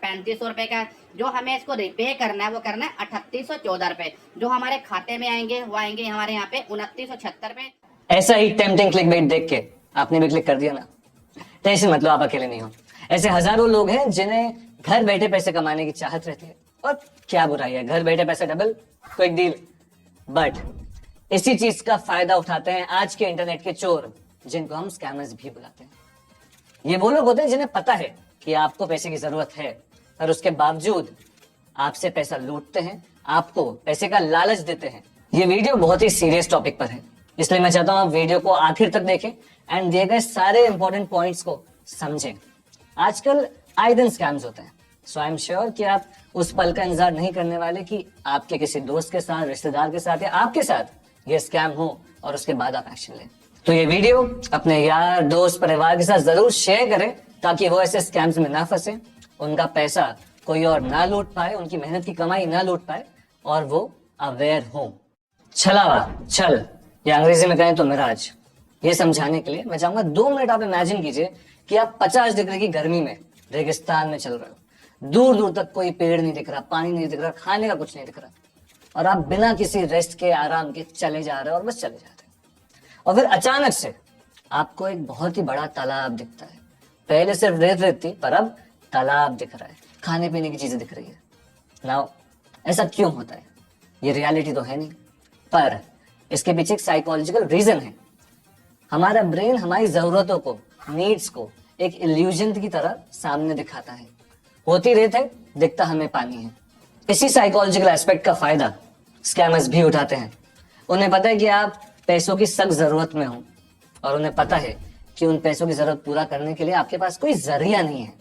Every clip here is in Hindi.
₹3500 का है। जो हमें इसको रिपे करना है वो करना है ₹3814। जो हमारे खाते में आएंगे वो आएंगे हमारे यहाँ पे ₹2976। ऐसा ही टेम्पटिंग क्लिकबेट देख के आपने भी क्लिक कर दिया ना? टेंशन मतलब आप अकेले नहीं हो। ऐसे हजारों लोग हैं जिन्हें घर बैठे पैसे कमाने की चाहत रहती है, और क्या बुराई है, घर बैठे पैसे डबल, क्विक डील। बट इसी चीज का फायदा उठाते हैं आज के इंटरनेट के चोर, जिनको हम स्कैमर्स भी बुलाते हैं। ये वो लोग होते हैं जिन्हें पता है कि आपको पैसे की जरूरत है, और उसके बावजूद आपसे पैसा लूटते हैं, आपको पैसे का लालच देते हैं। ये वीडियो बहुत ही सीरियस टॉपिक पर है, इसलिए मैं चाहता हूं आप वीडियो को आखिर तक देखें एंड दिए गए सारे इंपॉर्टेंट पॉइंट्स को समझें। आजकल आए दिन स्कैम्स होते हैं, सो आई एम श्योर कि आप उस पल का इंतजार नहीं करने वाले कि आपके किसी दोस्त के साथ, रिश्तेदार के साथ या आपके साथ ये स्कैम हो और उसके बाद आप एक्शन लें। तो ये वीडियो अपने यार, दोस्त, परिवार के साथ जरूर शेयर करें ताकि वो ऐसे स्कैम्स में ना फंसे, उनका पैसा कोई और ना लूट पाए, उनकी मेहनत की कमाई ना लूट पाए, और वो अवेयर हो। छलावा, छल, या अंग्रेजी में कहें तो मिराज, ये समझाने के लिए मैं चाहूंगा 2 मिनट आप इमेजिन कीजिए कि आप 50 डिग्री की गर्मी में रेगिस्तान में चल रहे हो, दूर दूर तक कोई पेड़ नहीं दिख रहा, पानी नहीं दिख रहा, खाने का कुछ नहीं दिख रहा, और आप बिना किसी रेस्ट के, आराम के चले जा रहे हो और बस चले जाते हैं। और फिर अचानक से आपको एक बहुत ही बड़ा तालाब दिखता है। पहले सिर्फ रेत रेत थी, पर अब तालाब दिख रहा है, खाने पीने की चीजें दिख रही है। नाउ ऐसा क्यों होता है? ये रियलिटी तो है नहीं, पर इसके पीछे एक साइकोलॉजिकल रीजन है। हमारा ब्रेन हमारी जरूरतों को, नीड्स को एक इल्यूजन की तरह सामने दिखाता है। होती रेत है, दिखता हमें पानी है। इसी साइकोलॉजिकल एस्पेक्ट का फायदा स्कैमर्स भी उठाते हैं। उन्हें पता है कि आप पैसों की सख्त जरूरत में हो, और उन्हें पता है कि उन पैसों की जरूरत पूरा करने के लिए आपके पास कोई जरिया नहीं है।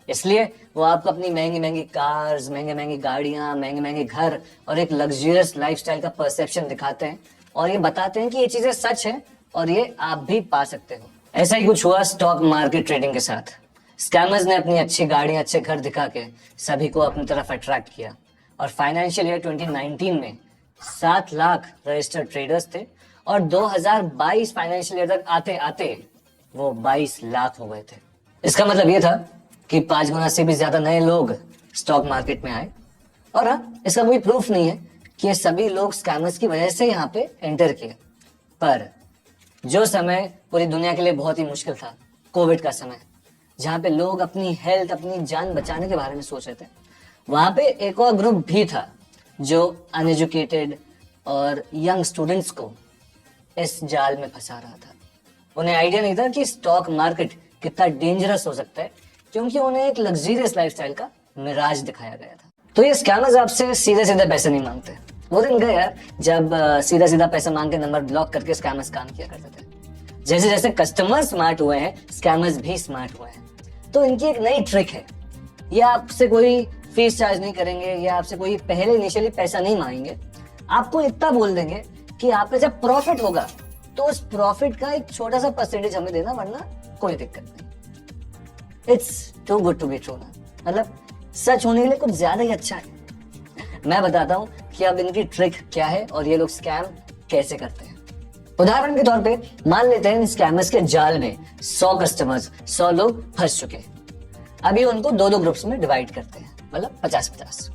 इसलिए वो आपको अपनी महंगी महंगी कार्स, महंगी महंगी गाड़ियां, महंगे महंगे घर और एक लग्जरियस लाइफस्टाइल का परसेप्शन दिखाते हैं, और ये बताते हैं कि ये चीजें सच है और ये आप भी पा सकते हो। ऐसा ही कुछ हुआ स्टॉक मार्केट ट्रेडिंग के साथ। स्कैमर्स ने अपनी अच्छी गाड़ियां, अच्छे घर दिखा के सभी को अपनी तरफ अट्रैक्ट किया, और फाइनेंशियल ईयर 2019 में 7 लाख रजिस्टर्ड ट्रेडर्स थे, और 2022 फाइनेंशियल ईयर तक आते आते वो 22 लाख हो गए थे। इसका मतलब ये था कि 5 गुना से भी ज्यादा नए लोग स्टॉक मार्केट में आए। और हाँ, इसका कोई प्रूफ नहीं है कि ये सभी लोग स्कैमर्स की वजह से यहाँ पे एंटर किए, पर जो समय पूरी दुनिया के लिए बहुत ही मुश्किल था, कोविड का समय, जहाँ पे लोग अपनी हेल्थ, अपनी जान बचाने के बारे में सोच रहे थे, वहां पे एक और ग्रुप भी था जो अनएजुकेटेड और यंग स्टूडेंट्स को इस जाल में फंसा रहा था। उन्हें आइडिया नहीं था कि स्टॉक मार्केट कितना डेंजरस हो सकता है, क्योंकि उन्हें एक लग्जरियस लाइफस्टाइल का मिराज दिखाया गया था। तो ये स्कैमर्स आपसे सीधे सीधे पैसे नहीं मांगते। वो दिन गए यार जब सीधा सीधा पैसा मांग के नंबर ब्लॉक करके स्कैमर्स काम किया करते थे। जैसे जैसे कस्टमर स्मार्ट हुए हैं, स्कैमर्स भी स्मार्ट हुए हैं। तो इनकी एक नई ट्रिक है, ये आपसे कोई फीस चार्ज नहीं करेंगे, या आपसे कोई पहले इनिशियली पैसा नहीं मांगेंगे। आपको इतना बोल देंगे कि आपका जब प्रॉफिट होगा तो उस प्रॉफिट का एक छोटा सा परसेंटेज हमें देना, वरना कोई दिक्कत नहीं। It's too good to be true ना, मतलब सच होने के लिए कुछ ज्यादा ही अच्छा है। मैं बताता हूँ कि अब इनकी ट्रिक क्या है और ये लोग स्कैम कैसे करते हैं। उदाहरण के तौर पे मान लेते हैं इन स्कैमर्स के जाल में 100 कस्टमर्स, 100 लोग फंस चुके हैं। अभी उनको 2-2 ग्रुप्स में डिवाइड करते हैं, मतलब 50-50।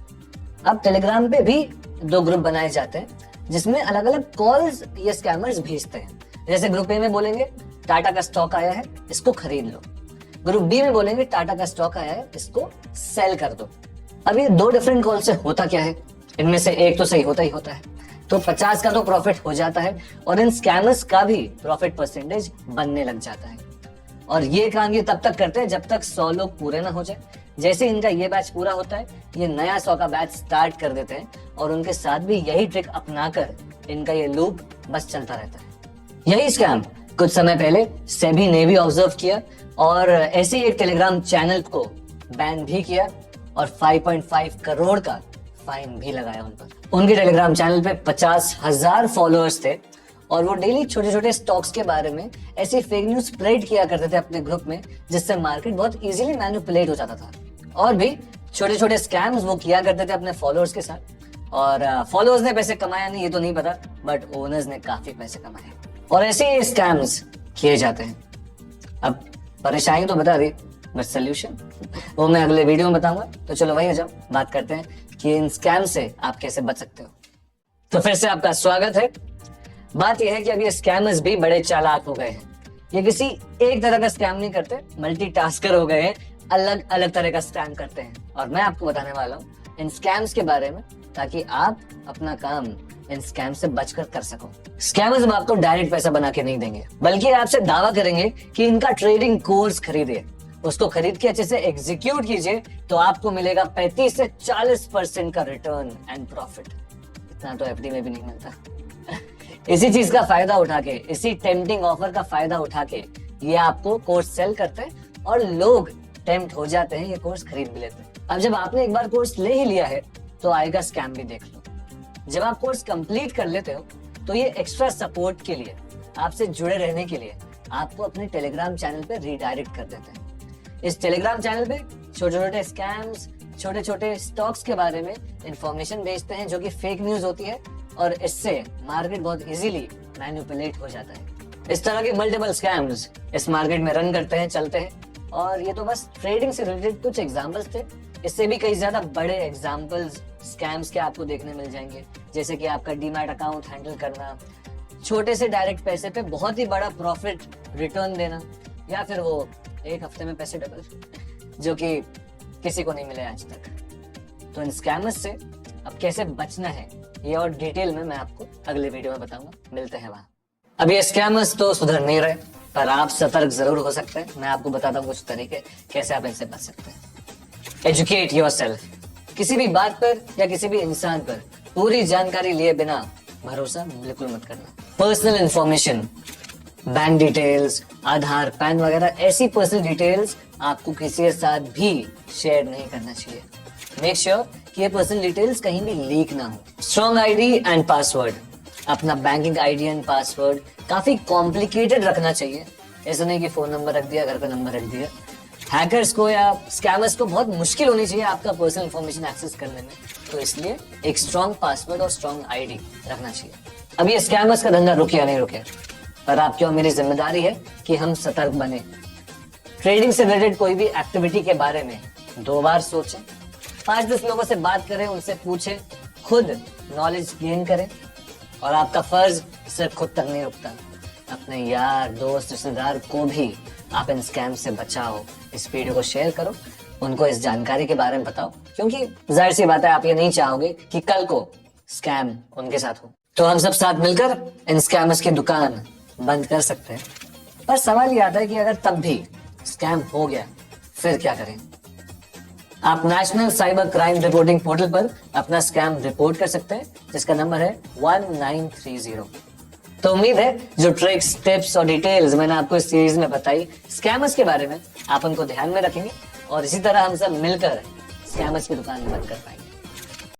अब टेलीग्राम पे भी 2 ग्रुप बनाए जाते हैं जिसमें अलग अलग कॉल्स ये स्कैमर्स भेजते हैं। जैसे ग्रुप ए में बोलेंगे टाटा का स्टॉक आया है, इसको खरीद लो। ग्रुप बी में बोलेंगे टाटा का स्टॉक आया है, इसको सेल कर दो। अब ये 2 डिफरेंट कॉल से होता क्या है, इनमें से एक तो सही होता ही होता है, तो 50 का तो प्रॉफिट हो जाता है, और इन स्कैमर्स का भी प्रॉफिट परसेंटेज बनने लग जाता है। और ये काम ये तब तक करते हैं जब तक 100 लोग पूरे ना हो जाए। जैसे इनका ये बैच पूरा होता है, ये नया 100 का बैच स्टार्ट कर देते हैं, और उनके साथ भी यही ट्रिक अपनाकर इनका ये लूप बस चलता रहता है। यही स्कैम कुछ समय पहले सेबी ने भी ऑब्जर्व किया, और ऐसे ही एक टेलीग्राम चैनल को बैन भी किया, और 5.5 करोड़ का फाइन भी लगाया उन पर। उनके टेलीग्राम चैनल पे 50,000 फॉलोअर्स थे, और वो डेली छोटे छोटे स्टॉक्स के बारे में ऐसी फेक न्यूज स्प्रेड किया करते थे अपने ग्रुप में, जिससे मार्केट बहुत इजीली मैनिपुलेट हो जाता था। और भी छोटे छोटे स्कैम्स वो किया करते थे अपने फॉलोअर्स के साथ, और फॉलोअर्स ने पैसे कमाया नहीं ये तो नहीं पता, बट ओनर्स ने काफी पैसे कमाए। और ऐसे ही स्कैम्स किए जाते हैं। अब परेशानी तो बता दी, बट सोल्यूशन वो मैं अगले वीडियो में बताऊंगा। तो चलो वही हो जाओ, बात करते हैं कि इन स्कैम से आप कैसे बच सकते हो। तो फिर से आपका स्वागत है। बात यह है कि अब ये स्कैमर्स भी बड़े चालाक हो गए हैं। ये किसी एक तरह का स्कैम नहीं करते, मल्टीटास्कर हो गए हैं, अलग अलग तरह का स्कैम करते हैं। और मैं आपको बताने वाला हूँ इन स्कैम्स के बारे में, ताकि आप अपना काम इन स्कैम से बचकर कर सको। स्कैमर्स अब आपको डायरेक्ट पैसा बना के नहीं देंगे, बल्कि आपसे दावा करेंगे कि इनका ट्रेडिंग कोर्स खरीदिए, उसको खरीद के अच्छे से एग्जीक्यूट कीजिए तो आपको मिलेगा 35 से 40% का रिटर्न एंड प्रॉफिट। इतना तो एफडी में भी नहीं मिलता। इसी चीज का फायदा उठा के, इसी टेम्पटिंग ऑफर का फायदा उठा के ये आपको कोर्स सेल करते हैं और लोग टेम्प्ट हो जाते हैं, ये कोर्स खरीद भी लेते हैं। अब जब आपने एक बार कोर्स ले ही लिया है तो आएगा स्कैम भी, देख लो। जब आप कोर्स कंप्लीट कर लेते हो तो ये एक्स्ट्रा सपोर्ट के लिए, आपसे जुड़े रहने के लिए आपको अपने टेलीग्राम चैनल पे रीडायरेक्ट कर देते हैं। इस टेलीग्राम चैनल पे छोटे छोटे स्कैम्स, छोटे छोटे स्टॉक्स के बारे में इंफॉर्मेशन भेजते हैं जो कि फेक न्यूज होती है, और इससे मार्केट बहुत इजीली मैनिपुलेट हो जाता है। इस तरह के मल्टीपल स्कैम्स इस मार्केट में रन करते हैं, चलते हैं। और ये तो बस ट्रेडिंग से रिलेटेड कुछ एग्जांपल्स थे, इससे भी कई ज्यादा बड़े एग्जांपल्स स्कैम्स के आपको देखने मिल जाएंगे। जैसे कि आपका डीमैट अकाउंट हैंडल करना, छोटे से डायरेक्ट पैसे पे बहुत ही बड़ा प्रॉफिट रिटर्न देना, या फिर वो एक हफ्ते में पैसे डबल, जो कि किसी को नहीं मिले आज तक। तो इन स्कैमर्स से अब कैसे बचना है ये और डिटेल में मैं आपको अगले वीडियो में बताऊंगा। मिलते हैं वहां। अब ये स्कैमर्स तो सुधर नहीं रहे, पर आप सतर्क जरूर हो सकते हैं। मैं आपको बताता हूँ कुछ तरीके कैसे आप इनसे बच सकते हैं। Educate yourself. किसी भी बात पर या किसी भी इंसान पर पूरी जानकारी लिए बिना भरोसा बिल्कुल मत करना। पर्सनल इंफॉर्मेशन, बैंक डिटेल्स, आधार, पैन वगैरह ऐसी पर्सनल डिटेल्स आपको किसी के साथ भी शेयर नहीं करना चाहिए। मेक श्योर कि ये पर्सनल डिटेल्स कहीं भी लीक ना हो। Strong ID and password. अपना बैंकिंग आईडी एंड पासवर्ड काफी कॉम्प्लिकेटेड रखना चाहिए। ऐसा नहीं कि फोन नंबर रख दिया, घर का नंबर रख दिया। हैकर्स को या स्कैमर्स को बहुत मुश्किल होनी चाहिए आपका पर्सनल इंफॉर्मेशन एक्सेस करने में, तो इसलिए एक स्ट्रॉन्ग पासवर्ड और स्ट्रॉन्ग आईडी रखना चाहिए। अब ये स्कैमर्स का धंधा रुके या नहीं रुके, पर आपकी और मेरी जिम्मेदारी है कि हम सतर्क बने। ट्रेडिंग से रिलेटेड कोई भी एक्टिविटी के बारे में 2 बार सोचें, 5-10 लोगों से बात करें, उनसे पूछें, खुद नॉलेज गेन करें। और आपका फर्ज सिर्फ खुद तक नहीं रुकता, अपने यार, दोस्त, रिश्तेदार को भी आप इन स्कैम से बचाओ। इस वीडियो को शेयर करो, उनको इस जानकारी के बारे में बताओ, क्योंकि जाहिर सी बात है आप ये नहीं चाहोगे कि कल को स्कैम उनके साथ हो। तो हम सब साथ मिलकर इन स्कैमर्स की दुकान बंद कर सकते हैं। पर सवाल ये आता है कि अगर तब भी स्कैम हो गया फिर क्या करें? आप national cyber crime reporting portal पर अपना स्कैम रिपोर्ट कर सकते हैं, जिसका नंबर है 1930। तो उम्मीद है जो ट्रिक्स, टिप्स और डिटेल्स मैंने आपको इस सीरीज में बताई स्कैमर्स के बारे में, आप उनको ध्यान में रखेंगे और इसी तरह हम सब मिलकर स्कैमर्स की दुकान बंद कर पाएंगे।